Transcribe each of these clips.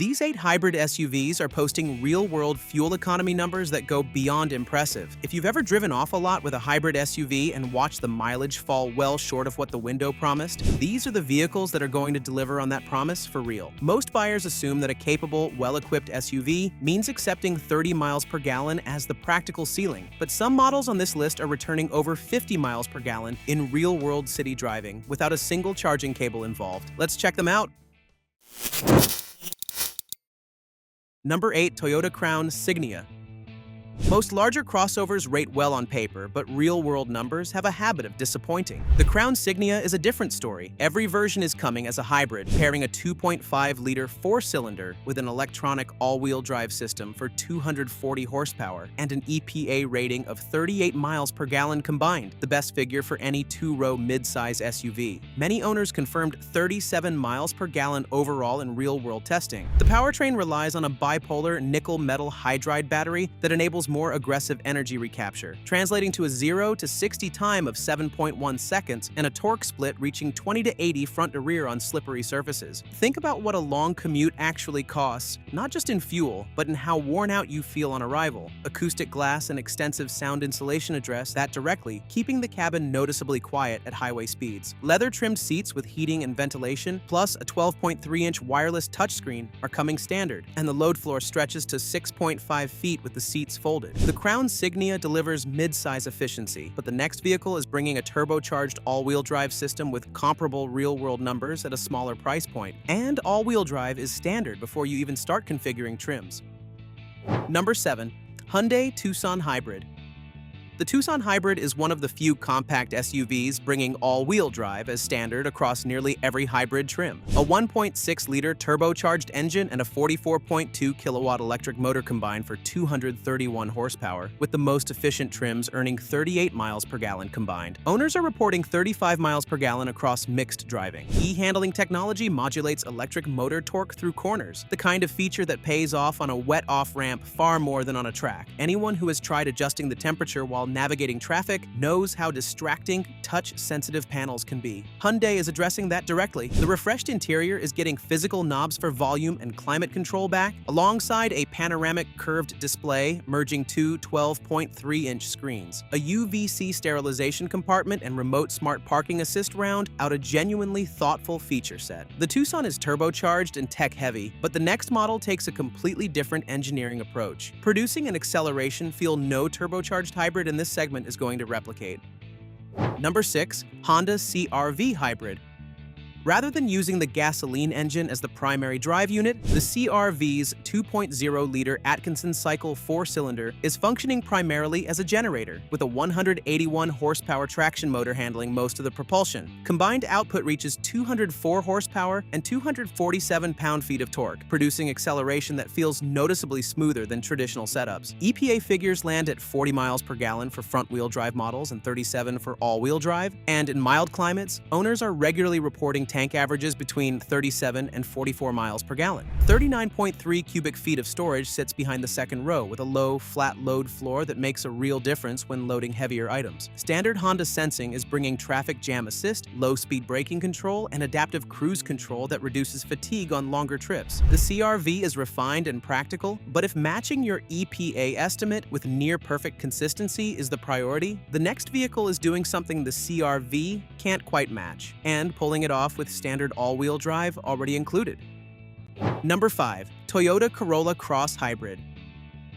These 8 hybrid SUVs are posting real-world fuel economy numbers that go beyond impressive. If you've ever driven off a lot with a hybrid SUV and watched the mileage fall well short of what the window promised, these are the vehicles that are going to deliver on that promise for real. Most buyers assume that a capable, well-equipped SUV means accepting 30 miles per gallon as the practical ceiling, but some models on this list are returning over 50 miles per gallon in real-world city driving without a single charging cable involved. Let's check them out. Number 8. Toyota Crown Signia. Most larger crossovers rate well on paper, but real-world numbers have a habit of disappointing. The Crown Signia is a different story. Every version is coming as a hybrid, pairing a 2.5-liter four-cylinder with an electronic all-wheel drive system for 240 horsepower and an EPA rating of 38 miles per gallon combined, the best figure for any two-row mid-size SUV. Many owners confirmed 37 miles per gallon overall in real-world testing. The powertrain relies on a bipolar nickel-metal hydride battery that enables more aggressive energy recapture, translating to a 0 to 60 time of 7.1 seconds and a torque split reaching 20 to 80 front to rear on slippery surfaces. Think about what a long commute actually costs, not just in fuel, but in how worn out you feel on arrival. Acoustic glass and extensive sound insulation address that directly, keeping the cabin noticeably quiet at highway speeds. Leather-trimmed seats with heating and ventilation, plus a 12.3-inch wireless touchscreen are coming standard, and the load floor stretches to 6.5 feet with the seats folded. The Crown Signia delivers mid-size efficiency, but the next vehicle is bringing a turbocharged all-wheel drive system with comparable real-world numbers at a smaller price point. And all-wheel drive is standard before you even start configuring trims. Number 7. Hyundai Tucson Hybrid. The Tucson Hybrid is one of the few compact SUVs bringing all-wheel drive as standard across nearly every hybrid trim. A 1.6-liter turbocharged engine and a 44.2-kilowatt electric motor combine for 231 horsepower, with the most efficient trims earning 38 miles per gallon combined. Owners are reporting 35 miles per gallon across mixed driving. E-handling technology modulates electric motor torque through corners, the kind of feature that pays off on a wet off-ramp far more than on a track. Anyone who has tried adjusting the temperature while navigating traffic knows how distracting touch-sensitive panels can be. Hyundai is addressing that directly. The refreshed interior is getting physical knobs for volume and climate control back, alongside a panoramic curved display merging two 12.3-inch screens. A UVC sterilization compartment and remote smart parking assist round out a genuinely thoughtful feature set. The Tucson is turbocharged and tech-heavy, but the next model takes a completely different engineering approach, producing an acceleration feel no turbocharged hybrid in this segment is going to replicate. Number 6. Honda CR-V Hybrid. Rather than using the gasoline engine as the primary drive unit, the CR-V's 2.0-liter Atkinson cycle four-cylinder is functioning primarily as a generator, with a 181-horsepower traction motor handling most of the propulsion. Combined output reaches 204 horsepower and 247 pound-feet of torque, producing acceleration that feels noticeably smoother than traditional setups. EPA figures land at 40 miles per gallon for front-wheel drive models and 37 for all-wheel drive, and in mild climates, owners are regularly reporting tank averages between 37 and 44 miles per gallon. 39.3 cubic feet of storage sits behind the second row with a low, flat load floor that makes a real difference when loading heavier items. Standard Honda sensing is bringing traffic jam assist, low-speed braking control, and adaptive cruise control that reduces fatigue on longer trips. The CR-V is refined and practical, but if matching your EPA estimate with near-perfect consistency is the priority, the next vehicle is doing something the CR-V can't quite match, and pulling it off with standard all-wheel drive already included. Number 5. Toyota Corolla Cross Hybrid.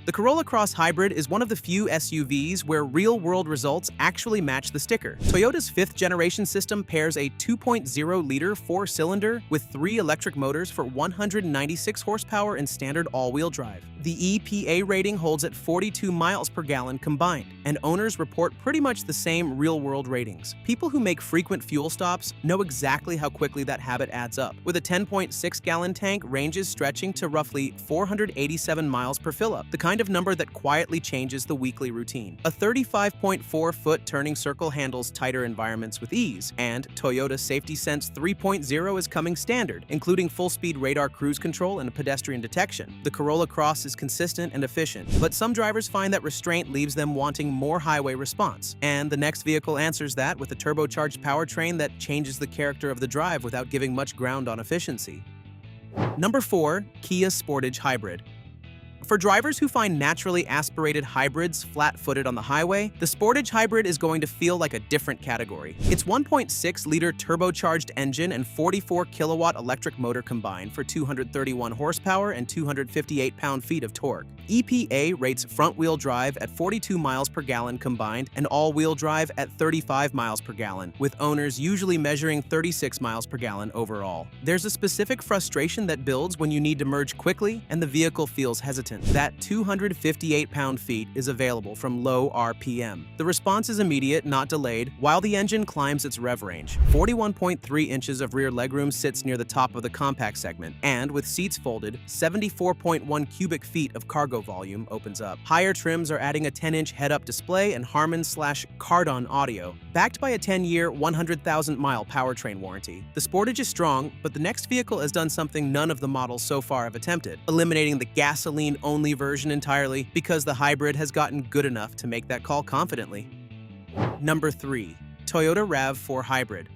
The Corolla Cross Hybrid is one of the few SUVs where real-world results actually match the sticker. Toyota's fifth-generation system pairs a 2.0-liter four-cylinder with 3 electric motors for 196 horsepower and standard all-wheel drive. The EPA rating holds at 42 miles per gallon combined, and owners report pretty much the same real-world ratings. People who make frequent fuel stops know exactly how quickly that habit adds up, with a 10.6-gallon tank ranges stretching to roughly 487 miles per fill-up, the kind of number that quietly changes the weekly routine. A 35.4-foot turning circle handles tighter environments with ease, and Toyota Safety Sense 3.0 is coming standard, including full-speed radar cruise control and pedestrian detection. The Corolla Cross is consistent and efficient, but some drivers find that restraint leaves them wanting more highway response, and the next vehicle answers that with a turbocharged powertrain that changes the character of the drive without giving much ground on efficiency. Number 4. Kia Sportage Hybrid. For drivers who find naturally aspirated hybrids flat-footed on the highway, the Sportage Hybrid is going to feel like a different category. Its 1.6-liter turbocharged engine and 44-kilowatt electric motor combine for 231 horsepower and 258 pound-feet of torque. EPA rates front-wheel drive at 42 miles per gallon combined and all-wheel drive at 35 miles per gallon, with owners usually measuring 36 miles per gallon overall. There's a specific frustration that builds when you need to merge quickly and the vehicle feels hesitant. That 258 pound-feet is available from low RPM. The response is immediate, not delayed, while the engine climbs its rev range. 41.3 inches of rear legroom sits near the top of the compact segment, and with seats folded, 74.1 cubic feet of cargo volume opens up. Higher trims are adding a 10-inch head-up display and Harman/Kardon audio. Backed by a 10-year, 100,000-mile powertrain warranty, the Sportage is strong, but the next vehicle has done something none of the models so far have attempted, eliminating the gasoline-only version entirely because the hybrid has gotten good enough to make that call confidently. Number 3. Toyota RAV4 Hybrid.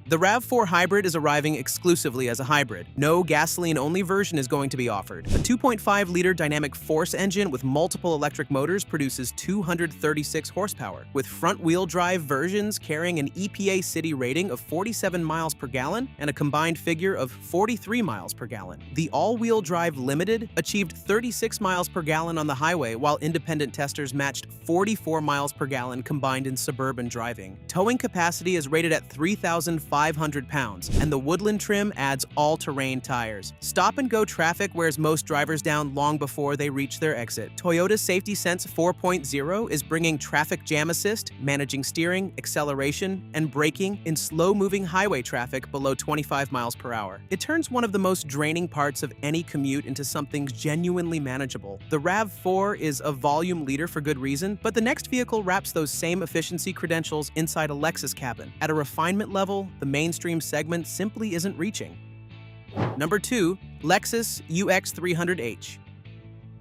The RAV4 Hybrid is arriving exclusively as a hybrid. No gasoline-only version is going to be offered. A 2.5-liter dynamic force engine with multiple electric motors produces 236 horsepower, with front-wheel drive versions carrying an EPA city rating of 47 miles per gallon and a combined figure of 43 miles per gallon. The all-wheel drive Limited achieved 36 miles per gallon on the highway, while independent testers matched 44 miles per gallon combined in suburban driving. Towing capacity is rated at 3,500 pounds, and the Woodland trim adds all-terrain tires. Stop-and-go traffic wears most drivers down long before they reach their exit. Toyota's Safety Sense 4.0 is bringing traffic jam assist, managing steering, acceleration, and braking in slow-moving highway traffic below 25 miles per hour. It turns one of the most draining parts of any commute into something genuinely manageable. The RAV4 is a volume leader for good reason, but the next vehicle wraps those same efficiency credentials inside a Lexus cabin. At a refinement level, the mainstream segment simply isn't reaching. Number 2. Lexus UX 300H.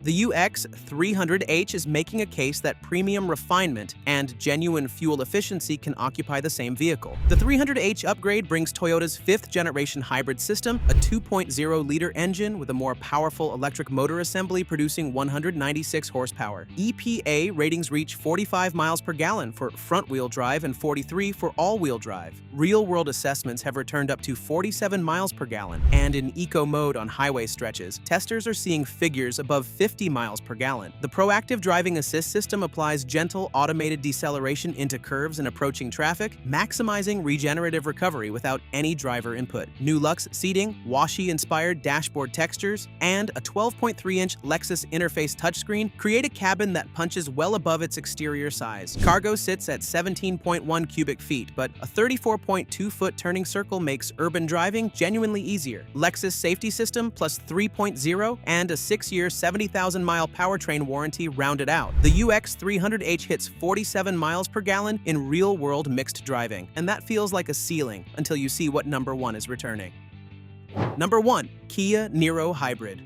The UX 300H is making a case that premium refinement and genuine fuel efficiency can occupy the same vehicle. The 300H upgrade brings Toyota's 5th-generation hybrid system, a 2.0-liter engine with a more powerful electric motor assembly producing 196 horsepower. EPA ratings reach 45 miles per gallon for front-wheel drive and 43 for all-wheel drive. Real-world assessments have returned up to 47 miles per gallon, and in eco mode on highway stretches, testers are seeing figures above 50 miles per gallon. The proactive driving assist system applies gentle automated deceleration into curves and approaching traffic, maximizing regenerative recovery without any driver input. New luxe seating, washi-inspired dashboard textures, and a 12.3-inch Lexus interface touchscreen create a cabin that punches well above its exterior size. Cargo sits at 17.1 cubic feet, but a 34.2-foot turning circle makes urban driving genuinely easier. Lexus safety system plus 3.0 and a 6-year 70,000-mile powertrain warranty rounded out. The UX 300H hits 47 miles per gallon in real-world mixed driving, and that feels like a ceiling until you see what number 1 is returning. Number 1. Kia Niro Hybrid.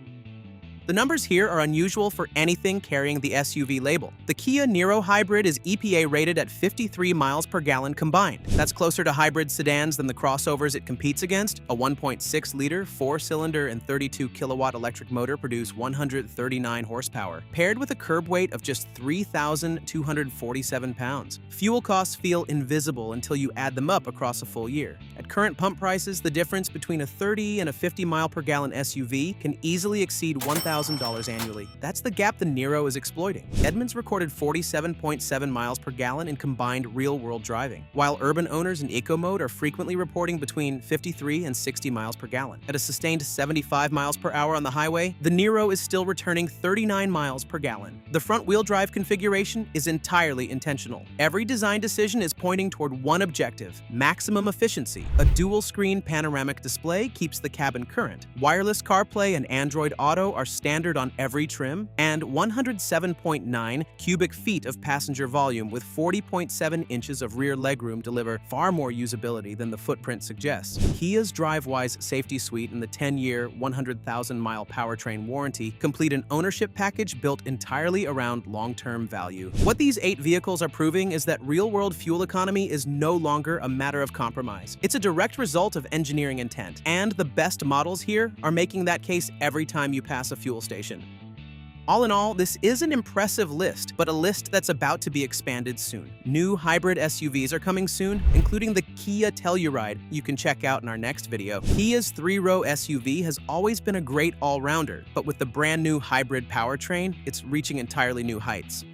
The numbers here are unusual for anything carrying the SUV label. The Kia Niro Hybrid is EPA rated at 53 miles per gallon combined. That's closer to hybrid sedans than the crossovers it competes against. A 1.6-liter, 4-cylinder, and 32-kilowatt electric motor produce 139 horsepower, paired with a curb weight of just 3,247 pounds. Fuel costs feel invisible until you add them up across a full year. At current pump prices, the difference between a 30 and a 50 mile per gallon SUV can easily exceed $1,000 annually. That's the gap the Niro is exploiting. Edmunds recorded 47.7 miles per gallon in combined real-world driving, while urban owners in eco mode are frequently reporting between 53 and 60 miles per gallon. At a sustained 75 miles per hour on the highway, the Niro is still returning 39 miles per gallon. The front-wheel drive configuration is entirely intentional. Every design decision is pointing toward one objective: maximum efficiency. A dual-screen panoramic display keeps the cabin current. Wireless CarPlay and Android Auto are standard on every trim, and 107.9 cubic feet of passenger volume with 40.7 inches of rear legroom deliver far more usability than the footprint suggests. Kia's DriveWise safety suite and the 10-year, 100,000-mile powertrain warranty complete an ownership package built entirely around long-term value. What these 8 vehicles are proving is that real-world fuel economy is no longer a matter of compromise. It's a direct result of engineering intent, and the best models here are making that case every time you pass a fuel station. All in all, this is an impressive list, but a list that's about to be expanded soon. New hybrid SUVs are coming soon, including the Kia Telluride you can check out in our next video. Kia's 3-row SUV has always been a great all-rounder, but with the brand new hybrid powertrain, it's reaching entirely new heights.